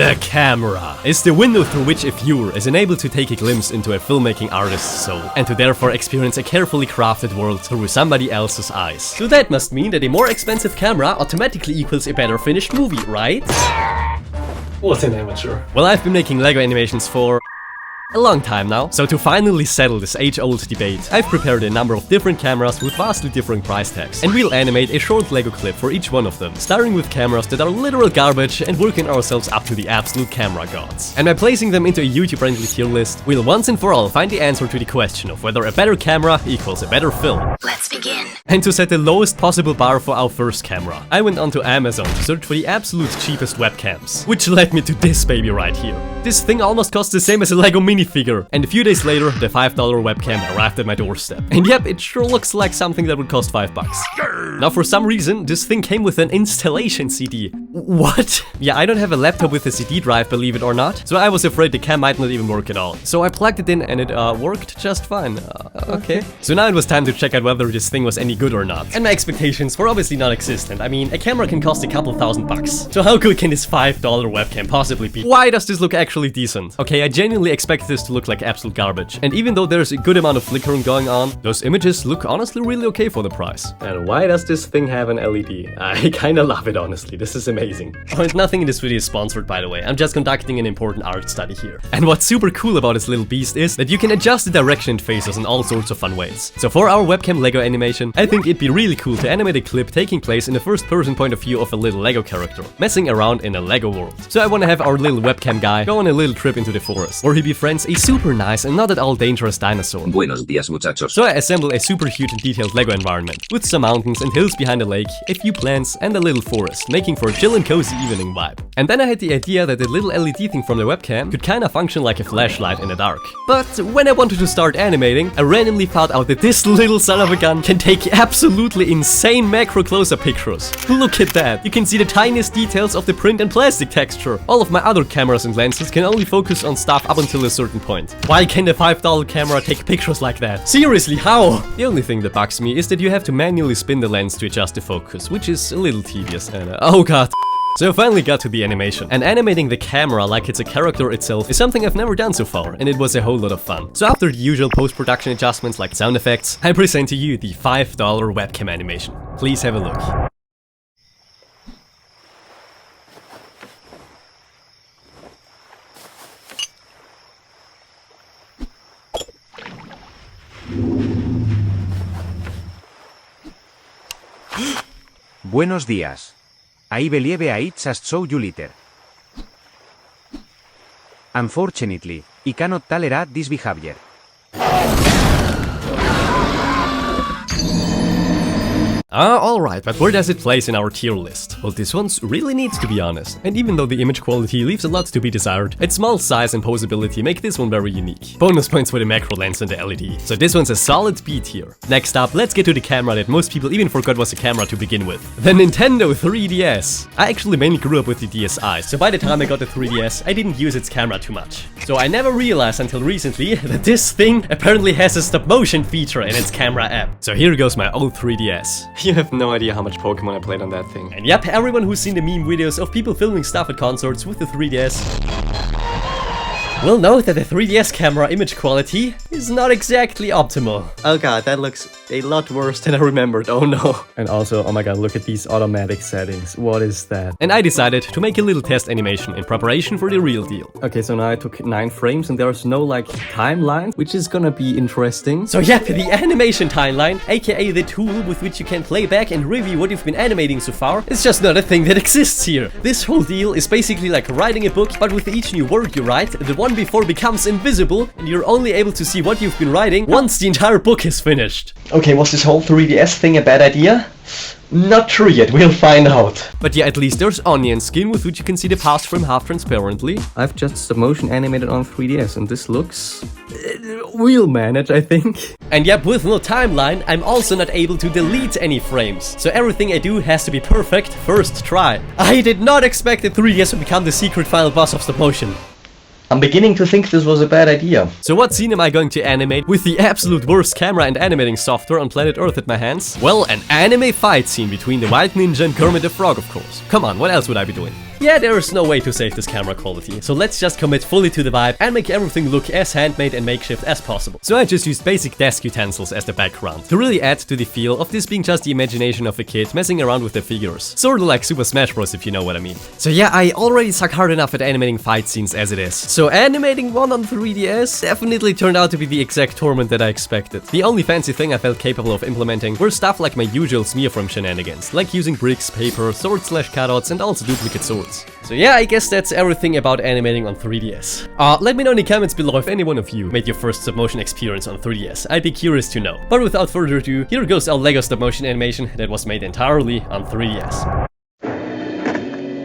The camera is the window through which a viewer is enabled to take a glimpse into a filmmaking artist's soul, and to therefore experience a carefully crafted world through somebody else's eyes. So that must mean that a more expensive camera automatically equals a better finished movie, right? What an amateur. Well, I've been making LEGO animations for a long time now, so to finally settle this age-old debate, I've prepared a number of different cameras with vastly different price tags, and we'll animate a short LEGO clip for each one of them, starting with cameras that are literal garbage and working ourselves up to the absolute camera gods. And by placing them into a YouTube-friendly tier list, we'll once and for all find the answer to the question of whether a better camera equals a better film. Let's begin. And to set the lowest possible bar for our first camera, I went onto Amazon to search for the absolute cheapest webcams, which led me to this baby right here. This thing almost costs the same as a LEGO minifigure, and a few days later, the $5 webcam arrived at my doorstep. And yep, it sure looks like something that would cost $5. Now for some reason, this thing came with an installation CD. What? Yeah, I don't have a laptop with a CD drive, believe it or not, so I was afraid the cam might not even work at all. So I plugged it in and it worked just fine. Okay. So now it was time to check out whether this thing was any good or not. And my expectations were obviously non-existent. I mean, a camera can cost a couple $1,000. So how good can this $5 webcam possibly be? Why does this look actually decent? Okay, I genuinely expected this to look like absolute garbage. And even though there's a good amount of flickering going on, those images look honestly really okay for the price. And why does this thing have an LED? I kinda love it, honestly. This is amazing. Oh, and nothing in this video is sponsored, by the way. I'm just conducting an important art study here. And what's super cool about this little beast is that you can adjust the direction it faces in all sorts of fun ways. So for our webcam LEGO animation, I think it'd be really cool to animate a clip taking place in the first-person point of view of a little LEGO character, messing around in a LEGO world. So I want to have our little webcam guy go on a little trip into the forest, where he befriends a super nice and not at all dangerous dinosaur. Buenos días, muchachos. So I assemble a super huge and detailed LEGO environment, with some mountains and hills behind a lake, a few plants, and a little forest, making for a chill and cozy evening vibe. And then I had the idea that the little LED thing from the webcam could kinda function like a flashlight in the dark. But when I wanted to start animating, I randomly found out that this little son of a gun can take absolutely insane macro close-up pictures. Look at that! You can see the tiniest details of the print and plastic texture. All of my other cameras and lenses can only focus on stuff up until a certain point. Why can the $5 camera take pictures like that? Seriously, how? The only thing that bugs me is that you have to manually spin the lens to adjust the focus, which is a little tedious and oh god. So I finally got to the animation, and animating the camera like it's a character itself is something I've never done so far, and it was a whole lot of fun. So after the usual post-production adjustments like sound effects, I present to you the $5 webcam animation. Please have a look. Buenos días. I believe I just saw you later. Unfortunately, I cannot tolerate this behavior. Alright, but where does it place in our tier list? Well, this one's really neat, to be honest. And even though the image quality leaves a lot to be desired, its small size and posability make this one very unique. Bonus points for the macro lens and the LED. So this one's a solid B tier. Next up, let's get to the camera that most people even forgot was a camera to begin with. The Nintendo 3DS. I actually mainly grew up with the DSi, so by the time I got the 3DS, I didn't use its camera too much. So I never realized until recently that this thing apparently has a stop motion feature in its camera app. So here goes my old 3DS. You have no idea how much Pokemon I played on that thing. And yep, everyone who's seen the meme videos of people filming stuff at concerts with the 3DS will know that the 3DS camera image quality is not exactly optimal. Oh god, that looks a lot worse than I remembered, oh no. And also, oh my god, look at these automatic settings, what is that? And I decided to make a little test animation in preparation for the real deal. Okay, so now I took 9 frames and there's no like timeline, which is gonna be interesting. So yep, the animation timeline, aka the tool with which you can play back and review what you've been animating so far, is just not a thing that exists here. This whole deal is basically like writing a book, but with each new word you write, the one before becomes invisible, and you're only able to see what you've been writing once the entire book is finished. Okay, was this whole 3DS thing a bad idea? Not sure yet, we'll find out. But yeah, at least there's onion skin with which you can see the past frame half transparently. I've just stop motion animated on 3DS and this looks... we'll manage, I think. And yep, with no timeline, I'm also not able to delete any frames. So everything I do has to be perfect first try. I did not expect the 3DS to become the secret final boss of stop motion. I'm beginning to think this was a bad idea. So what scene am I going to animate with the absolute worst camera and animating software on planet Earth at my hands? Well, an anime fight scene between the White Ninja and Kermit the Frog, of course. Come on, what else would I be doing? yeah, there is no way to save this camera quality, so let's just commit fully to the vibe and make everything look as handmade and makeshift as possible. So I just used basic desk utensils as the background to really add to the feel of this being just the imagination of a kid messing around with their figures. Sorta like Super Smash Bros, if you know what I mean. So yeah, I already suck hard enough at animating fight scenes as it is. So animating one on 3DS definitely turned out to be the exact torment that I expected. The only fancy thing I felt capable of implementing were stuff like my usual smear frame shenanigans, like using bricks, paper, sword/cutouts, and also duplicate swords. So yeah, I guess that's everything about animating on 3DS. Let me know in the comments below if any one of you made your first stop motion experience on 3DS. I'd be curious to know. But without further ado, here goes our LEGO stop motion animation that was made entirely on 3DS.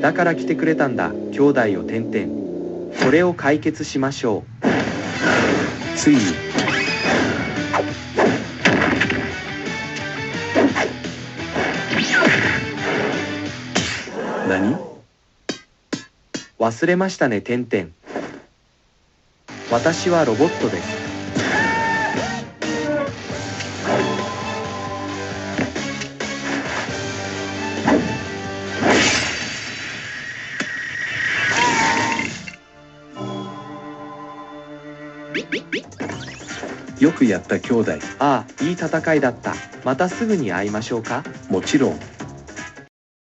だから来てくれたんだ、兄弟を点々。それを解決しましょう。ついに。何？忘れましたね、点々。私はロボットです。よくやった兄弟。ああ、いい戦いだった。またすぐに会いましょうか。もちろん。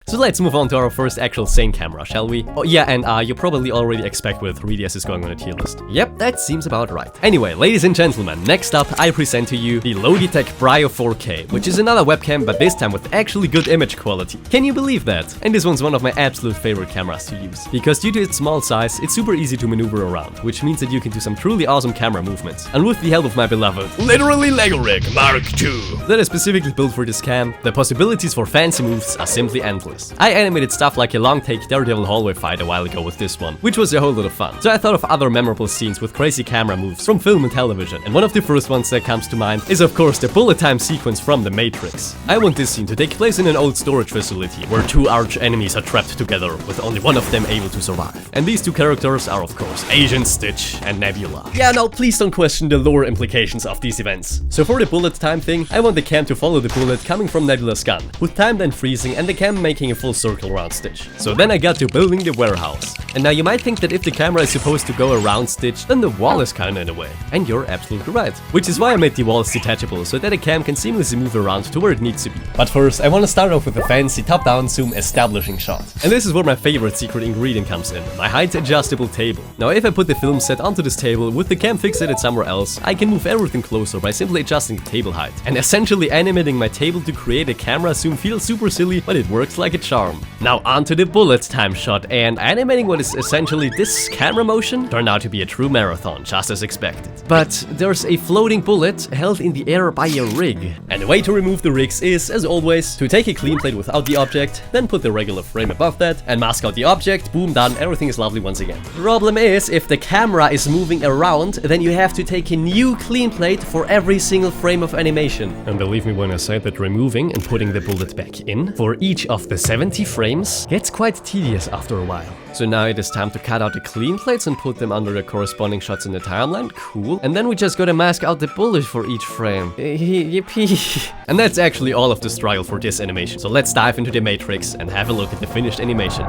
So let's move on to our first actual sane camera, shall we? Oh yeah, and you probably already expect where 3DS is going on a tier list. Yep, that seems about right. Anyway, ladies and gentlemen, next up I present to you the Logitech Brio 4K, which is another webcam, but this time with actually good image quality. Can you believe that? And this one's one of my absolute favorite cameras to use, because due to its small size, it's super easy to maneuver around, which means that you can do some truly awesome camera movements. And with the help of my beloved, literally Lego rig Mark II, that is specifically built for this cam, the possibilities for fancy moves are simply endless. I animated stuff like a long take Daredevil hallway fight a while ago with this one, which was a whole lot of fun. So I thought of other memorable scenes with crazy camera moves from film and television, and one of the first ones that comes to mind is of course the bullet time sequence from The Matrix. I want this scene to take place in an old storage facility where two arch enemies are trapped together with only one of them able to survive. And these two characters are of course Agent Stitch and Nebula. Yeah, no, please don't question the lore implications of these events. So for the bullet time thing, I want the cam to follow the bullet coming from Nebula's gun, with time then freezing and the cam making a full circle around Stitch. So then I got to building the warehouse. And now you might think that if the camera is supposed to go around Stitch, then the wall is kinda in the way. And you're absolutely right. Which is why I made the walls detachable, so that the cam can seamlessly move around to where it needs to be. But first, I want to start off with a fancy top-down zoom establishing shot. And this is where my favorite secret ingredient comes in, my height adjustable table. Now if I put the film set onto this table with the cam fixated somewhere else, I can move everything closer by simply adjusting the table height. And essentially animating my table to create a camera zoom feels super silly, but it works like a charm. Now onto the bullet time shot, and animating what is essentially this camera motion turned out to be a true marathon, just as expected. But there's a floating bullet held in the air by a rig. And the way to remove the rigs is, as always, to take a clean plate without the object, then put the regular frame above that, and mask out the object, boom, done, everything is lovely once again. Problem is, if the camera is moving around, then you have to take a new clean plate for every single frame of animation. And believe me when I say that removing and putting the bullet back in for each of the 70 frames gets quite tedious after a while. So now it is time to cut out the clean plates and put them under the corresponding shots in the timeline, cool. And then we just gotta mask out the bullet for each frame. Yippee. And that's actually all of the struggle for this animation. So let's dive into the Matrix and have a look at the finished animation.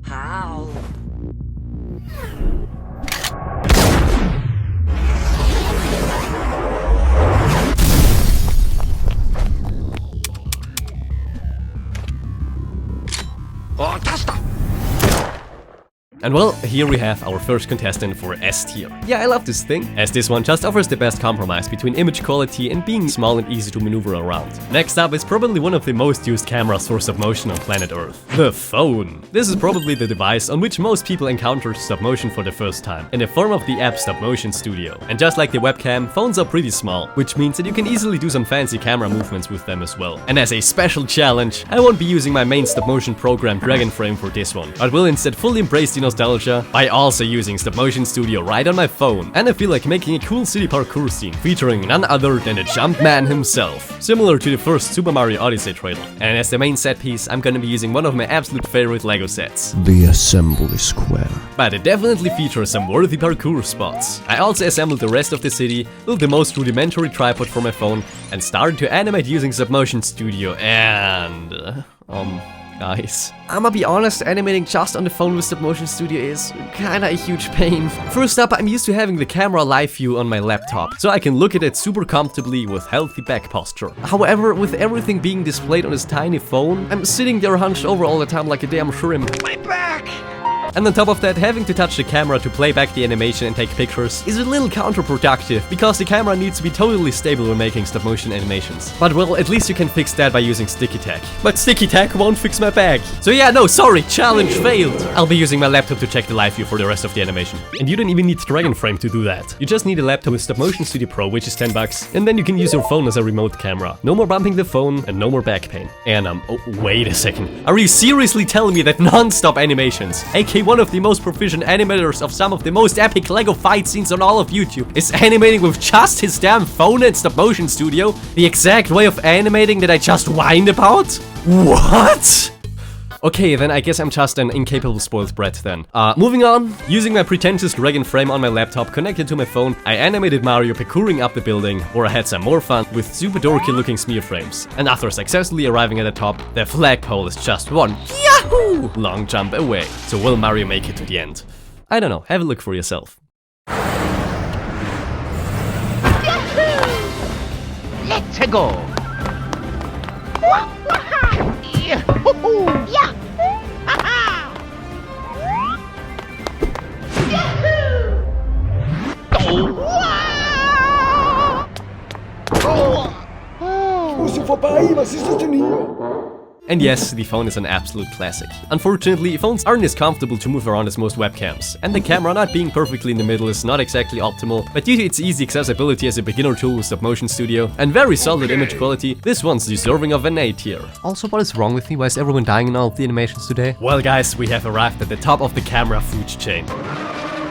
How? And well, here we have our first contestant for S tier. Yeah, I love this thing, as this one just offers the best compromise between image quality and being small and easy to maneuver around. Next up is probably one of the most used cameras for stop motion on planet Earth. The phone. This is probably the device on which most people encounter stop motion for the first time, in the form of the app Stop Motion Studio. And just like the webcam, phones are pretty small, which means that you can easily do some fancy camera movements with them as well. And as a special challenge, I won't be using my main stop motion program Dragonframe for this one, but will instead fully embrace the nostalgia by also using stop motion studio right on my phone. And I feel like making a cool city parkour scene featuring none other than the Jumpman himself, similar to the first Super Mario Odyssey trailer. And as the main set piece, I'm gonna be using one of my absolute favorite LEGO sets, the assembly square. but it definitely features some worthy parkour spots. I also assembled the rest of the city, built the most rudimentary tripod for my phone, and started to animate using stop motion studio and... guys, I'ma be honest, animating just on the phone with stop motion studio is kinda a huge pain. First up, I'm used to having the camera live view on my laptop, so I can look at it super comfortably with healthy back posture. However, with everything being displayed on this tiny phone, I'm sitting there hunched over all the time like a damn shrimp. My back! And on top of that, having to touch the camera to play back the animation and take pictures is a little counterproductive, because the camera needs to be totally stable when making stop motion animations. But well, at least you can fix that by using sticky tack. But sticky tack won't fix my back. So yeah, no, sorry, challenge failed. I'll be using my laptop to check the live view for the rest of the animation. And you don't even need Dragonframe to do that. You just need a laptop with Stop Motion Studio Pro, which is $10, and then you can use your phone as a remote camera. No more bumping the phone and no more back pain. And oh, wait a second. Are you seriously telling me that non-stop animations, aka one of the most proficient animators of some of the most epic LEGO fight scenes on all of YouTube, is animating with just his damn phone and Stop Motion Studio? The exact way of animating that I just whined about? What? Okay, then I guess I'm just an incapable spoiled brat then. Moving on, using my pretentious Dragonframe on my laptop connected to my phone, I animated Mario parkouring up the building, where I had some more fun with super dorky looking smear frames. And after successfully arriving at the top, the flagpole is just one Yahoo! Long jump away. So will Mario make it to the end? I don't know, have a look for yourself. Let's go! Yeah! And yes, the phone is an absolute classic. Unfortunately, phones aren't as comfortable to move around as most webcams, and the camera not being perfectly in the middle is not exactly optimal, but due to its easy accessibility as a beginner tool with Stop Motion Studio and very solid image quality, this one's deserving of an A tier. Also, what is wrong with me? Why is everyone dying in all of the animations today? Well guys, we have arrived at the top of the camera food chain.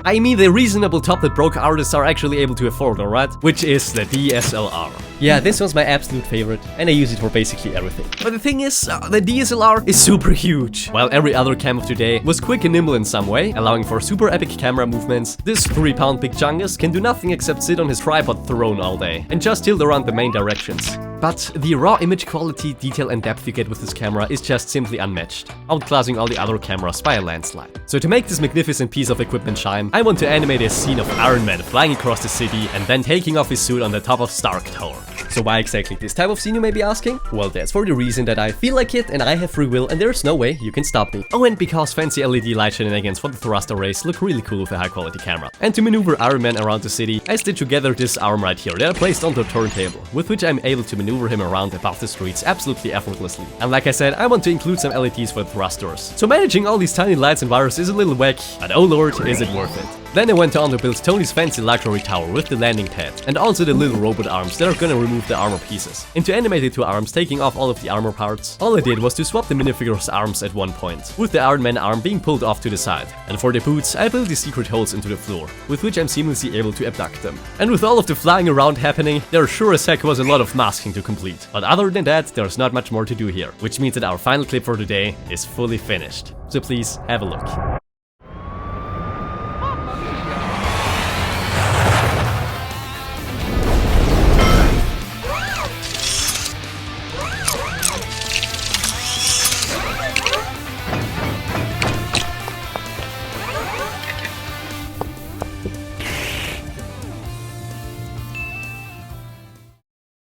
I mean the reasonable top that broke artists are actually able to afford, alright? Which is the DSLR. Yeah, this was my absolute favorite, and I use it for basically everything. But the thing is, the DSLR is super huge. While every other cam of today was quick and nimble in some way, allowing for super epic camera movements, this 3-pound big chungus can do nothing except sit on his tripod throne all day, and just tilt around the main directions. But the raw image quality, detail and depth you get with this camera is just simply unmatched, outclassing all the other cameras by a landslide. So to make this magnificent piece of equipment shine, I want to animate a scene of Iron Man flying across the city and then taking off his suit on the top of Stark Tower. So why exactly this type of scene, you may be asking? Well, that's for the reason that I feel like it and I have free will and there's no way you can stop me. Oh, and because fancy LED light shenanigans for the thruster rays look really cool with a high quality camera. And to maneuver Iron Man around the city, I stitched together this arm right here that I placed onto a turntable, with which I'm able to maneuver him around above the streets absolutely effortlessly. And like I said, I want to include some LEDs for the thrusters. So managing all these tiny lights and wires is a little whack, but oh lord, is it worth it. Then I went on to build Tony's fancy luxury tower with the landing pad, and also the little robot arms that are gonna remove the armor pieces. And to animate the two arms taking off all of the armor parts, all I did was to swap the minifigure's arms at one point, with the Iron Man arm being pulled off to the side. And for the boots, I built these secret holes into the floor, with which I'm seamlessly able to abduct them. And with all of the flying around happening, there sure as heck was a lot of masking to complete. But other than that, there's not much more to do here, which means that our final clip for today is fully finished. So please, have a look.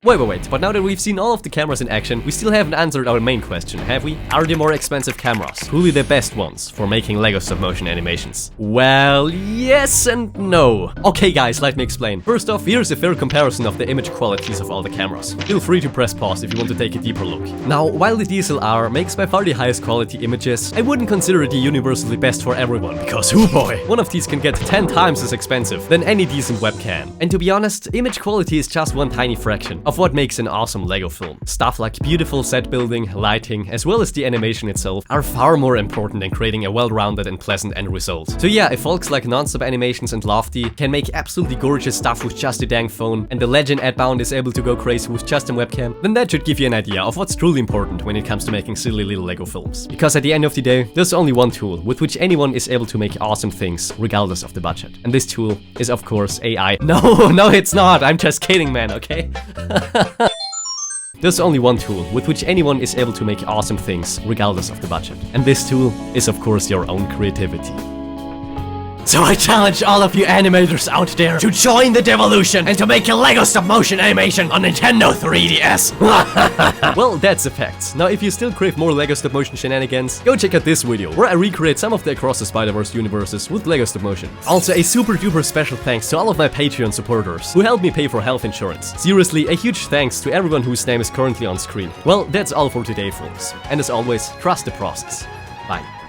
Wait, but now that we've seen all of the cameras in action, we still haven't answered our main question, have we? Are there more expensive cameras? Who are the best ones for making LEGO stop-motion animations? Well, yes and no. Okay guys, let me explain. First off, here's a fair comparison of the image qualities of all the cameras. Feel free to press pause if you want to take a deeper look. Now, while the DSLR makes by far the highest quality images, I wouldn't consider it the universally best for everyone, because oh boy, one of these can get 10 times as expensive than any decent webcam. And to be honest, image quality is just one tiny fraction of of what makes an awesome LEGO film. Stuff like beautiful set building, lighting, as well as the animation itself are far more important than creating a well-rounded and pleasant end result. So yeah, if folks like Nonstop Animations and Lofty can make absolutely gorgeous stuff with just a dang phone, and the legend Adbound is able to go crazy with just a webcam, then that should give you an idea of what's truly important when it comes to making silly little LEGO films. Because at the end of the day, there's only one tool with which anyone is able to make awesome things, regardless of the budget. And this tool is, of course, AI. No, it's not. I'm just kidding, man, okay? There's only one tool with which anyone is able to make awesome things, regardless of the budget. And this tool is, of course, your own creativity. So I challenge all of you animators out there to join the devolution and to make a LEGO stop-motion animation on Nintendo 3DS. Well, that's a fact. Now, if you still crave more LEGO stop-motion shenanigans, go check out this video, where I recreate some of the Across the Spider-Verse universes with LEGO stop-motion. Also, a super duper special thanks to all of my Patreon supporters who helped me pay for health insurance. Seriously, a huge thanks to everyone whose name is currently on screen. Well, that's all for today, folks. And as always, trust the process. Bye.